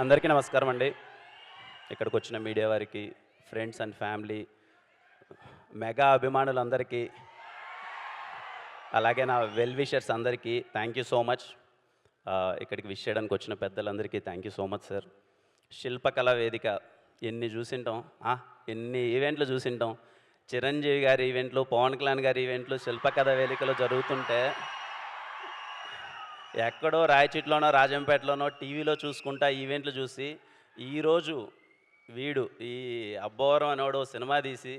అందరికీ నమస్కారం అండి. ఇక్కడికి వచ్చిన మీడియా వారికి, ఫ్రెండ్స్ అండ్ ఫ్యామిలీ, మెగా అభిమానులందరికీ, అలాగే నా వెల్ విషర్స్ అందరికీ థ్యాంక్ యూ సో మచ్. ఇక్కడికి విష్ చేయడానికి వచ్చిన పెద్దలందరికీ thank you so much sir. Shilpakala Vedika ఎన్ని చూసింటాం, ఎన్ని ఈవెంట్లు చూసింటాం. చిరంజీవి గారి ఈవెంట్లు, పవన్ కళ్యాణ్ గారి ఈవెంట్లు శిల్పకళా వేదికలో జరుగుతుంటే ఎక్కడో రాయచీట్లోనో రాజంపేటలోనో టీవీలో చూసుకుంటా ఈవెంట్లు చూసి, ఈరోజు వీడు ఈ అబ్బోరం అనేవాడు సినిమా తీసి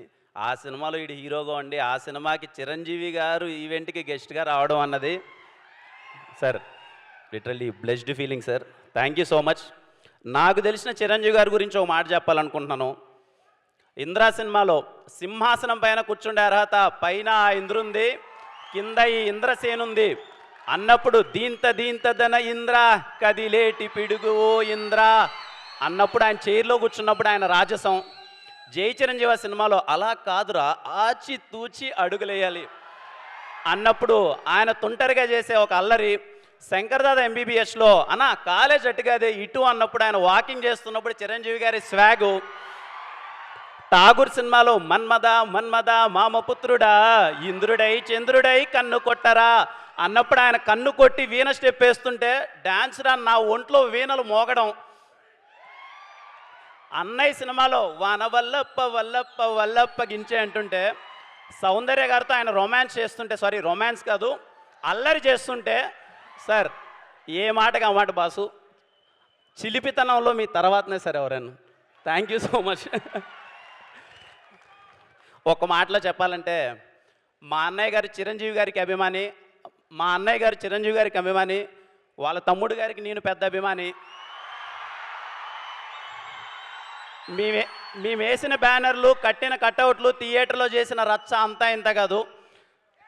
ఆ సినిమాలో వీడు హీరోగా ఉండి ఆ సినిమాకి చిరంజీవి గారు ఈవెంట్కి గెస్ట్గా రావడం అన్నది sir literally blessed feeling sir. Thank you so much. నాకు తెలిసిన చిరంజీవి గారి గురించి ఒక మాట చెప్పాలనుకుంటున్నాను. ఇంద్రా సినిమాలో సింహాసనం పైన కూర్చుండే అర్హత పైన ఆ ఇంద్రుంది, కింద ఈ ఇంద్రసేనుంది అన్నప్పుడు దీంతదన ఇంద్ర కదిలేటి పిడుగు ఓ ఇంద్ర అన్నప్పుడు ఆయన చైర్లో కూర్చున్నప్పుడు ఆయన రాజసం. జై చిరంజీవి సినిమాలో అలా కాదురా ఆచి తూచి అడుగులేయాలి అన్నప్పుడు ఆయన తుంటరిగా చేసే ఒక అల్లరి. శంకర్దాద ఎంబీబీఎస్లో అన్న కాలేజ్ అట్టుగాదే ఇటు అన్నప్పుడు ఆయన వాకింగ్ చేస్తున్నప్పుడు చిరంజీవి గారి స్వాగు. ఠాగూర్ సినిమాలో మన్మద మన్మద మామపుత్రుడా ఇంద్రుడై చంద్రుడై కన్ను కొట్టరా అన్నప్పుడు ఆయన కన్ను కొట్టి వీణ స్టెప్ వేస్తుంటే డాన్స్ రా నా ఒంట్లో వీణలు మోగడం. అన్నయ్య సినిమాలో వాన వల్లప్ప వల్లప్ప వల్లప్ప గించే అంటుంటే సౌందర్య గారితో ఆయన రొమాన్స్ కాదు అల్లరి చేస్తుంటే సార్ ఏ మాటగా మాట బాసు, చిలిపితనంలో మీ తర్వాతనే సార్ ఎవరైనా. Thank you so much. ఒక మాటలో చెప్పాలంటే మా అన్నయ్య గారు చిరంజీవి గారికి అభిమాని, వాళ్ళ తమ్ముడు గారికి నేను పెద్ద అభిమాని. మేము వేసిన బ్యానర్లు, కట్టిన కట్అవుట్లు, థియేటర్లో చేసిన రచ్చ అంతా ఇంత కాదు.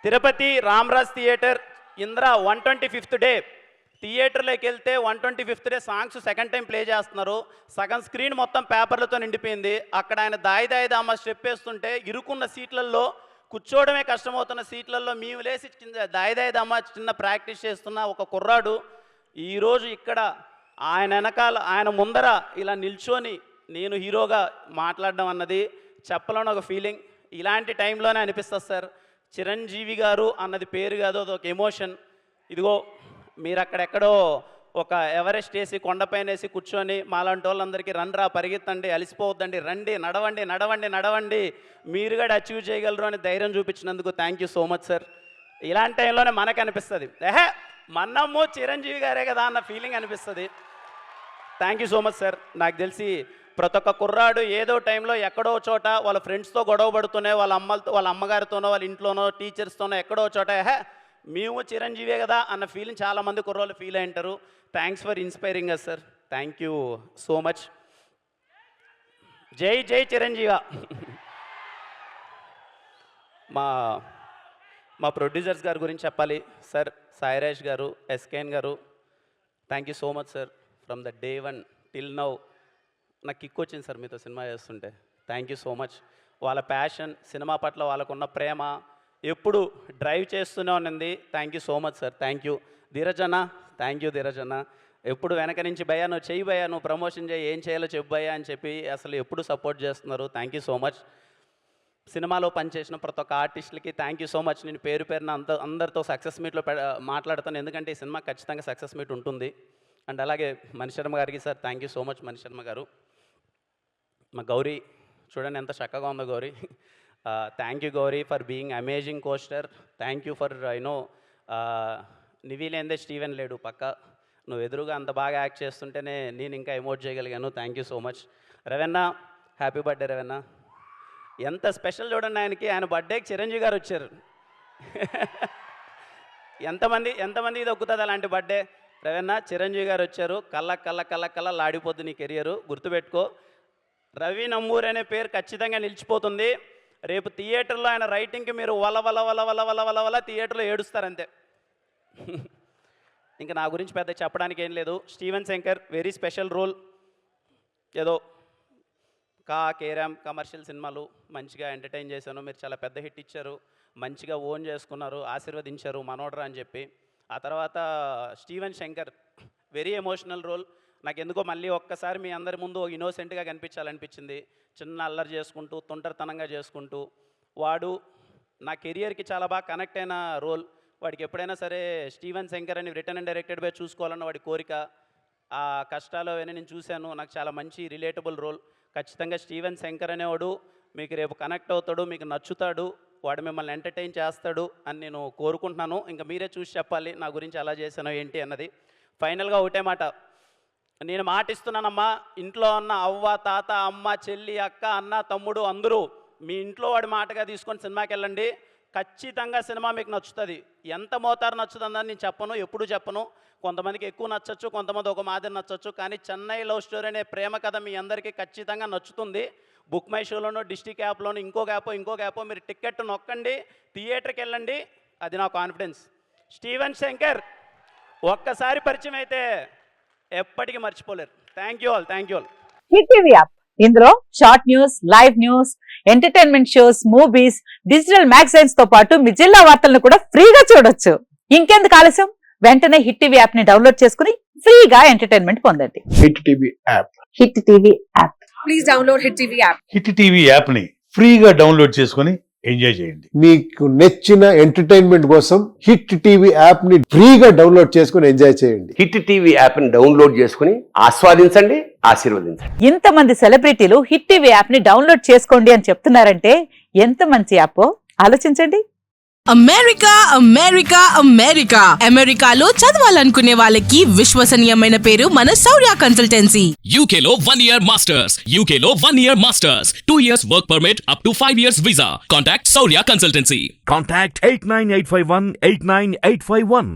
Tirupati Ramaraj theatre Indra 125th day థియేటర్లోకి వెళ్తే 125th day songs second time play చేస్తున్నారు. సగం స్క్రీన్ మొత్తం పేపర్లతో నిండిపోయింది. అక్కడ ఆయన దాయి దామ స్టెప్ వేస్తుంటే ఇరుకున్న సీట్లలో కూర్చోవడమే కష్టమవుతున్న సీట్లలో మేము లేసి దాయి దామ చిన్న ప్రాక్టీస్ చేస్తున్న ఒక కుర్రాడు ఈరోజు ఇక్కడ ఆయన వెనకాల ఆయన ముందర ఇలా నిల్చొని నేను హీరోగా మాట్లాడడం అన్నది చెప్పలేని ఒక ఫీలింగ్. ఇలాంటి టైంలోనే అనిపిస్తుంది సార్ చిరంజీవి గారు అన్నది పేరు కాదు, అదొక ఎమోషన్. ఇదిగో మీరు అక్కడెక్కడో ఒక ఎవరెస్ట్ వేసి కొండపైన వేసి కూర్చొని మాలాంటి వాళ్ళందరికీ రండ్రా పరిగెత్తండి అలసిపోవద్దండి రండి నడవండి నడవండి నడవండి మీరు కూడా అచీవ్ చేయగలరు అని ధైర్యం చూపించినందుకు thank you so much sir. ఇలాంటి టైంలోనే మనకు అనిపిస్తుంది మన్నమ్ము చిరంజీవి గారే కదా అన్న ఫీలింగ్ అనిపిస్తుంది. Thank you so much sir. నాకు తెలిసి ప్రతి ఒక్క కుర్రాడు ఏదో టైంలో ఎక్కడో చోట వాళ్ళ ఫ్రెండ్స్తో గొడవ పడుతూనే వాళ్ళ అమ్మగారితోనో వాళ్ళ ఇంట్లోనో టీచర్స్తోనో ఎక్కడో చోట మేము చిరంజీవే కదా అన్న ఫీలింగ్ చాలామంది కుర్రోళ్ళు ఫీల్ అయి ఉంటారు. Thanks for inspiring us sir. Thank you so much. జై జై చిరంజీవ. మా ప్రొడ్యూసర్స్ గారి గురించి చెప్పాలి సార్. సాయిరాజ్ గారు, ఎస్కేఎన్ గారు, thank you so much sir. From the day 1 till now నాకు కిక్ వచ్చింది సార్ మీతో సినిమా చేస్తుంటే. Thank you so much. వాళ్ళ ప్యాషన్, సినిమా పట్ల వాళ్ళకున్న ప్రేమ ఎప్పుడు డ్రైవ్ చేస్తూనే ఉన్నది. Thank you so much sir. Thank you Dheeraj అన్న. థ్యాంక్ యూ ధీరజ్ అన్న. ఎప్పుడు వెనక నుంచి భయ్యా నువ్వు చెయ్యి భయ్యా, నువ్వు ప్రమోషన్ చేయి, ఏం చేయాలో చెప్పు భయ్యా అని చెప్పి అసలు ఎప్పుడు సపోర్ట్ చేస్తున్నారు. Thank you so much. సినిమాలో పనిచేసిన ప్రతి ఒక్క ఆర్టిస్టులకి థ్యాంక్ యూ సో మచ్. నేను పేరు పేరున అందరితో సక్సెస్ మీట్లో మాట్లాడతాను, ఎందుకంటే ఈ సినిమా ఖచ్చితంగా సక్సెస్ మీట్ ఉంటుంది. అండ్ అలాగే మణిశర్మ గారికి sir thank you so much. Manisharma గారు, మా గౌరీ చూడండి ఎంత చక్కగా ఉందో Gowri. Thank you Gowri for being amazing costar. Thank you for నివిలేందే స్టీవెన్ లేడు పక్క, నువ్వు ఎదురుగా అంత బాగా యాక్ట్ చేస్తుంటేనే నేను ఇంకా ఎమోట్ చేయగలిగాను. Thank you so much. Ravanna happy birthday Ravanna. ఎంత స్పెషల్ చూడండి ఆయనకి, ఆయన బర్త్డేకి చిరంజీవి గారు వచ్చారు. ఎంతమంది ఇది ఒక్కుతుంది అలాంటి బర్త్డే. రవెన్న చిరంజీవి గారు వచ్చారు, కళ్ళ లాడిపోద్ది నీ కెరియరు, గుర్తుపెట్టుకో. రవి నంబూరి అనే పేరు ఖచ్చితంగా నిలిచిపోతుంది. రేపు థియేటర్లో ఆయన రైటింగ్కి మీరు వల థియేటర్లో ఏడుస్తారంతే. ఇంకా నా గురించి పెద్ద చెప్పడానికి ఏం లేదు. Steven Shankar very special role. ఏదో కేరామ్ కమర్షియల్ సినిమాలు మంచిగా ఎంటర్టైన్ చేశాను, మీరు చాలా పెద్ద హిట్ ఇచ్చారు, మంచిగా ఓన్ చేసుకున్నారు, ఆశీర్వదించారు మనోడ్రా అని చెప్పి. ఆ తర్వాత Steven Shankar very emotional role. నాకు ఎందుకో మళ్ళీ ఒక్కసారి మీ అందరి ముందు ఇన్నోసెంట్గా కనిపించాలనిపించింది. చిన్న అల్లరి చేసుకుంటూ తొంటరితనంగా చేసుకుంటూ వాడు నా కెరియర్కి చాలా బాగా కనెక్ట్ అయిన రోల్. వాడికి ఎప్పుడైనా సరే స్టీవెన్ శంకర్ అని రిటర్న్ అండ్ డైరెక్టెడ్ బై చూసుకోవాలన్న వాడి కోరిక, ఆ కష్టాలు అవన్నీ నేను చూశాను. నాకు చాలా మంచి రిలేటబుల్ రోల్. ఖచ్చితంగా స్టీవెన్ శంకర్ అనేవాడు మీకు రేపు కనెక్ట్ అవుతాడు, మీకు నచ్చుతాడు, వాడు మిమ్మల్ని ఎంటర్టైన్ చేస్తాడు అని నేను కోరుకుంటున్నాను. ఇంకా మీరే చూసి చెప్పాలి నా గురించి ఎలా చేశానో ఏంటి అన్నది. ఫైనల్గా ఒకటే మాట, నేను మాట ఇస్తున్నానమ్మా, ఇంట్లో ఉన్న అవ్వ, తాత, అమ్మ, చెల్లి, అక్క, అన్న, తమ్ముడు అందరూ మీ ఇంట్లో వాడి మాటగా తీసుకొని సినిమాకి వెళ్ళండి. ఖచ్చితంగా సినిమా మీకు నచ్చుతుంది. ఎంత మోతారు నచ్చుతుందని నేను చెప్పను, ఎప్పుడు చెప్పను. కొంతమందికి ఎక్కువ నచ్చచ్చు, కొంతమంది ఒక మాదిరి నచ్చచ్చు. కానీ చెన్నై లవ్ స్టోరీ అనే ప్రేమ కథ మీ అందరికీ ఖచ్చితంగా నచ్చుతుంది. బుక్ మై షోలోనో, డిస్ట్రిక్ట్ యాప్లోనో, ఇంకొక యాపో మీరు టికెట్ నొక్కండి, థియేటర్కి వెళ్ళండి. అది నా కాన్ఫిడెన్స్. స్టీవెన్ శంకర్ ఒక్కసారి పరిచయం అయితే ఎప్పటికీ మర్చిపోలేరు. Thank you all. Hit TV app, ఇందులో short news, live news, entertainment shows, movies, digital magazines తో పాటు మీ జిల్లా వార్తలను కూడా ఫ్రీగా చూడొచ్చు. ఇంకెందుకు ఆలస్యం, వెంటనే హిట్ టీవీ యాప్ ని డౌన్లోడ్ చేసుకుని ఫ్రీగా ఎంటర్టైన్మెంట్ పొందండి. Hit TV app. Hit TV app. Please download hit TV app. Hit TV app ని ఫ్రీగా డౌన్లోడ్ చేసుకొని ఎంజాయ్ చేయండి. మీకు నచ్చిన ఎంటర్టైన్మెంట్ కోసం హిట్ టీవీ యాప్ ని ఫ్రీగా డౌన్లోడ్ చేసుకొని ఎంజాయ్ చేయండి. హిట్ టీవీ యాప్ ని డౌన్లోడ్ చేసుకుని ఆస్వాదించండి, ఆశీర్వదించండి. ఇంతమంది సెలబ్రిటీలు హిట్ టీవీ యాప్ ని డౌన్లోడ్ చేసుకోండి అని చెప్తున్నారంటే ఎంత మంచి యాప్ ఆలోచించండి. అమెరికాలో చదవాలనుకునే వాళ్ళకి విశ్వసనీయమైన పేరు మన శౌర్య కన్సల్టెన్సీ. UK లో 1 year masters. UK లో 1 year masters. 2 years work permit up to 5 years visa. Contact Saurya Consultancy. Contact 89851 89851.